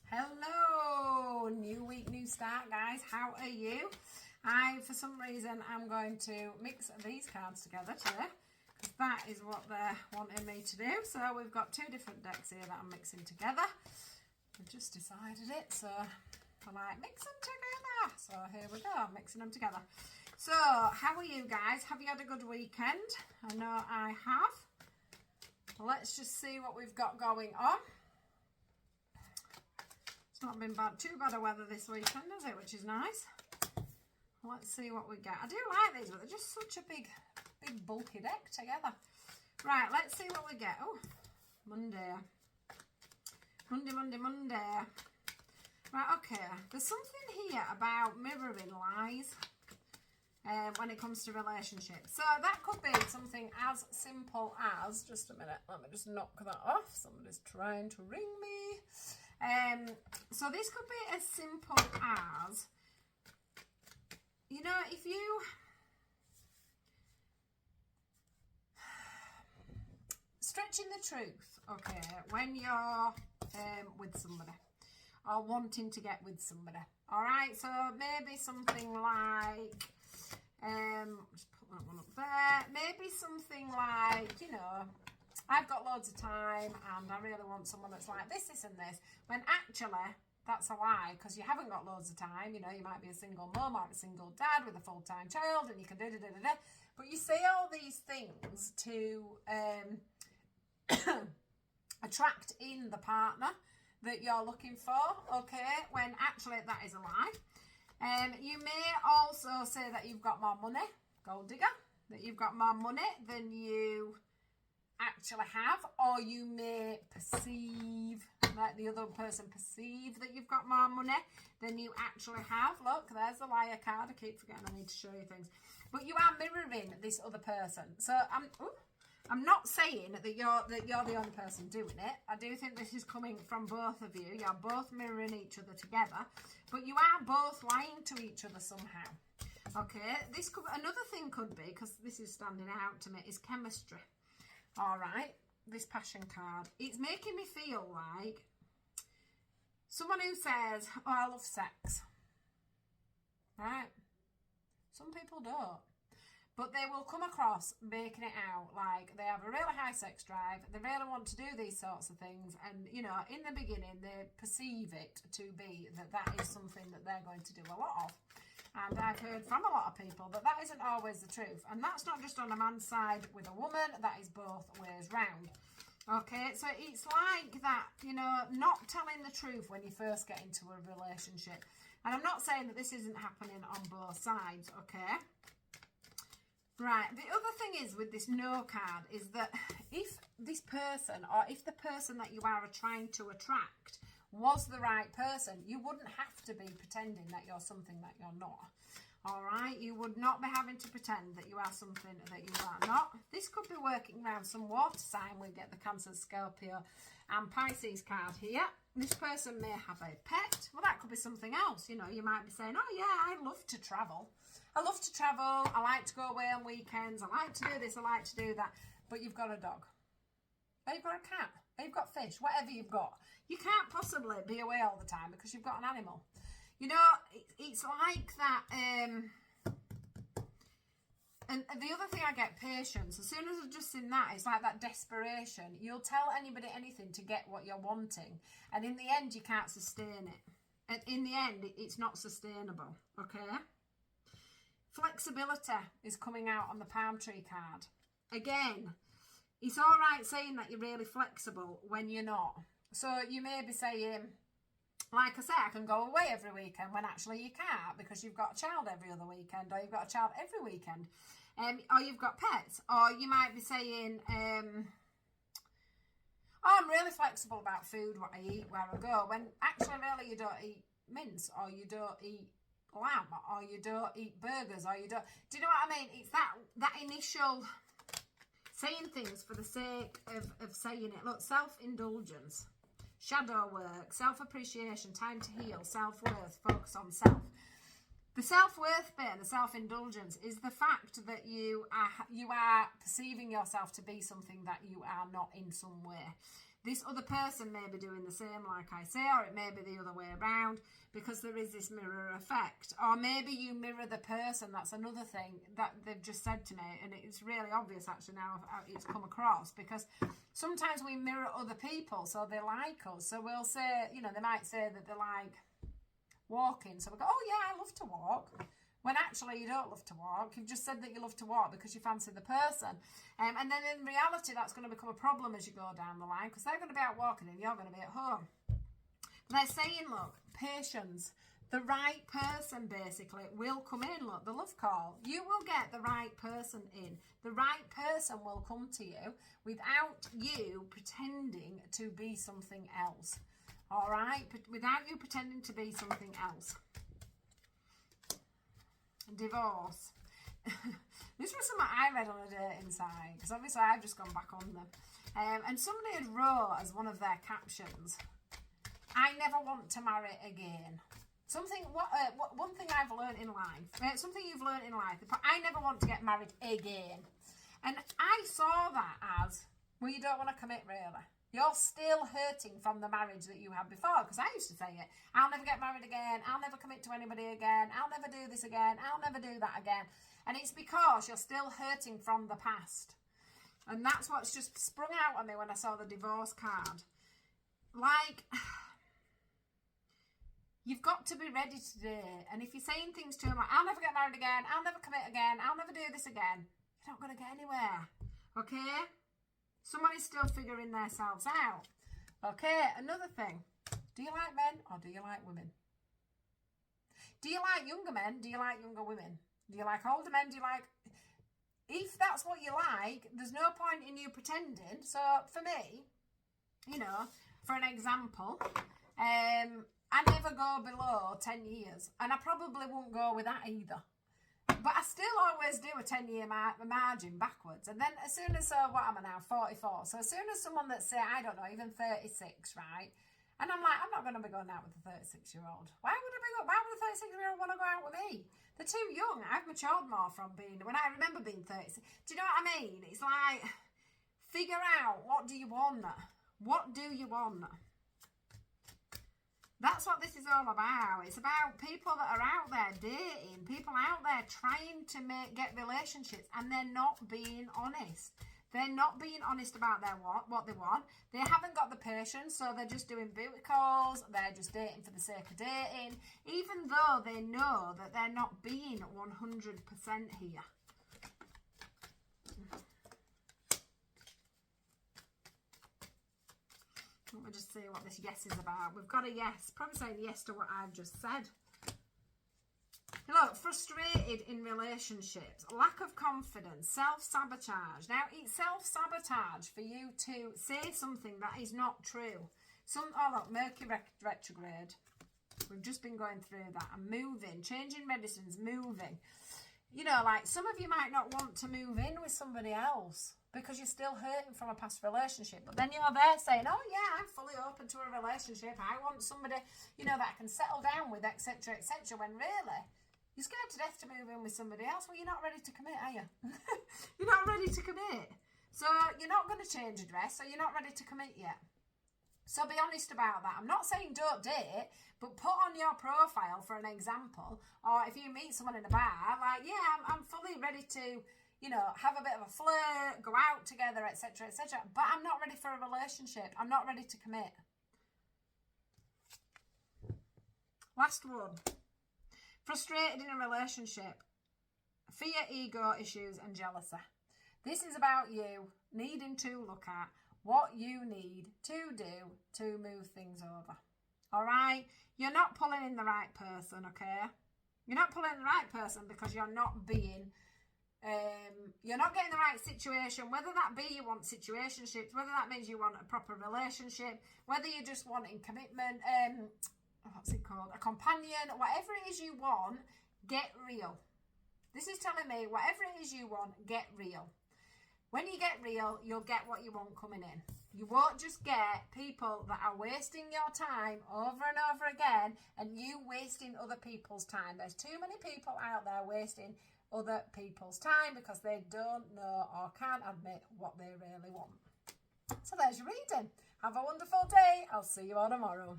Hello, new week, new start, guys. How are you? For some reason, I'm going to mix these cards together today because that is what they're wanting me to do. So we've got two different decks here that I'm mixing together. I've just decided it, so I like mix them together. So here we go, I'm mixing them together. So how are you guys? Have you had a good weekend? I know I have. Let's just see what we've got going on. It's not been too bad of weather this weekend, has it? Which is nice. Let's see what we get. I do like these, but they're just such a big bulky deck together. Right, let's see what we get. Oh, Monday. Monday. Right, okay. There's something here about mirroring lies when it comes to relationships. So that could be something as simple as, just a minute, let me just knock that off. Somebody's trying to ring me. So this could be as simple as, you know, if you stretching the truth, okay, when you're with somebody or wanting to get with somebody, all right, so maybe something like just put that one up there, maybe something like, you know, I've got loads of time and I really want someone that's like this and this, when actually that's a lie, because you haven't got loads of time. You know, you might be a single mum or a single dad with a full-time child and you can do, but you say all these things to attract in the partner that you're looking for, okay, when actually that is a lie. You may also say that you've got more money, gold digger, that you've got more money than you actually have, or you may perceive, like the other person perceive that you've got more money than you actually have. Look, there's the liar card. I keep forgetting I need to show you things, but you are mirroring this other person. So I'm not saying that you're the only person doing it. I do think this is coming from both of you. You're both mirroring each other together, but you are both lying to each other somehow. Okay, this could, another thing could be, because this is standing out to me, is chemistry. All right, this passion card, it's making me feel like someone who says, oh, I love sex, right? Some people don't, but they will come across making it out like they have a really high sex drive, they really want to do these sorts of things, and, you know, in the beginning, they perceive it to be that is something that they're going to do a lot of. And I've heard from a lot of people that that isn't always the truth. And that's not just on a man's side with a woman, that is both ways round. Okay, so it's like that, you know, not telling the truth when you first get into a relationship. And I'm not saying that this isn't happening on both sides, okay? Right, the other thing is with this no card is that if this person, or if the person that you are trying to attract was the right person, you wouldn't have to be pretending that you're something that you're not. All right, you would not be having to pretend that you are something that you are not. This could be working around some water sign. We get the Cancer, Scorpio and Pisces card here. This person may have a pet. Well, that could be something else. You know, you might be saying, oh yeah, I love to travel. I love to travel. I like to go away on weekends. I like to do this. I like to do that. But you've got a dog. Or you've got a cat. Or you've got fish. Whatever you've got. You can't possibly be away all the time because you've got an animal. You know, it's like that. And the other thing I get, patience. As soon as I've just seen that, it's like that desperation. You'll tell anybody anything to get what you're wanting. And in the end, you can't sustain it. And in the end, it's not sustainable. Okay? Flexibility is coming out on the palm tree card. Again, it's all right saying that you're really flexible when you're not. So you may be saying, like I say, I can go away every weekend, when actually you can't because you've got a child every other weekend, or you've got a child every weekend, or you've got pets. Or you might be saying, oh, I'm really flexible about food, what I eat, where I go, when actually really you don't eat mince, or you don't eat lamb, or you don't eat burgers, or you don't, do you know what I mean? It's that initial saying things for the sake of saying it. Look, self-indulgence, shadow work, self-appreciation, time to heal, self-worth, focus on self. The self-worth bit and the self-indulgence is the fact that you are perceiving yourself to be something that you are not in some way. this other person may be doing the same, like I say, or it may be the other way around, because there is this mirror effect. Or maybe you mirror the person. That's another thing that they've just said to me, and it's really obvious actually now how it's come across, because sometimes we mirror other people, so they like us. So we'll say, you know, they might say that they like walking, so we go, oh yeah, I love to walk. When actually you don't love to walk. You've just said that you love to walk because you fancy the person. And then in reality, that's going to become a problem as you go down the line, because they're going to be out walking and you're going to be at home. They're saying, look, patience. The right person, basically, will come in. Look, the love call. You will get the right person in. The right person will come to you without you pretending to be something else. All right? Without you pretending to be something else. Divorce. This was something I read on a dating site, because obviously I've just gone back on them, and somebody had wrote as one of their captions, I never want to marry again. One thing I've learned in life, something you've learned in life, I never want to get married again. And I saw that as, well, you don't want to commit really. You're still hurting from the marriage that you had before. Because I used to say it. I'll never get married again. I'll never commit to anybody again. I'll never do this again. I'll never do that again. And it's because you're still hurting from the past. And that's what's just sprung out on me when I saw the divorce card. Like, you've got to be ready today. And if you're saying things to him like, I'll never get married again. I'll never commit again. I'll never do this again. You're not going to get anywhere. Okay? Somebody's still figuring themselves out. Okay, another thing. Do you like men or do you like women? Do you like younger men? Do you like younger women? Do you like older men? Do you like... If that's what you like, there's no point in you pretending. So, for me, you know, for an example, I never go below 10 years. And I probably won't go with that either. But I still always do a 10-year margin backwards. And then as soon as, what am I now, 44. So as soon as someone that's, say, I don't know, even 36, right? And I'm like, I'm not going to be going out with a 36-year-old. Why would a 36-year-old want to go out with me? They're too young. I've matured more from being, when I remember being 36. Do you know what I mean? It's like, figure out, what do you want? What do you want? That's what this is all about. It's about people that are out there dating, people out there trying to get relationships, and they're not being honest. They're not being honest about what they want. They haven't got the patience, so they're just doing booty calls. They're just dating for the sake of dating, even though they know that they're not being 100% here. Let me just see what this yes is about. We've got a yes. Probably saying yes to what I've just said. Look, frustrated in relationships, lack of confidence, self-sabotage. Now, it's self-sabotage for you to say something that is not true. Oh, look, Mercury retrograde. We've just been going through that. And moving, changing medicines, moving. You know, like, some of you might not want to move in with somebody else because you're still hurting from a past relationship. But then you're there saying, oh, yeah, I'm fully open to a relationship. I want somebody, you know, that I can settle down with, etc., etc., when really... You're scared to death to move in with somebody else. Well, you're not ready to commit, are you? You're not ready to commit. So you're not going to change address, so you're not ready to commit yet. So be honest about that. I'm not saying don't date, but put on your profile, for an example, or if you meet someone in a bar, like, yeah, I'm fully ready to, you know, have a bit of a flirt, go out together, etc., etc., but I'm not ready for a relationship. I'm not ready to commit. Last one. Frustrated in a relationship, fear, ego issues, and jealousy. This is about you needing to look at what you need to do to move things over. All right? You're not pulling in the right person, okay? You're not pulling in the right person because you're not being, you're not getting the right situation, whether that be you want situationships, whether that means you want a proper relationship, whether you're just wanting commitment, what's it called? A companion, whatever it is you want, get real. This is telling me whatever it is you want, get real. When you get real, you'll get what you want coming in. You won't just get people that are wasting your time over and over again and you wasting other people's time. There's too many people out there wasting other people's time because they don't know or can't admit what they really want. So there's your reading. Have a wonderful day. I'll see you all tomorrow.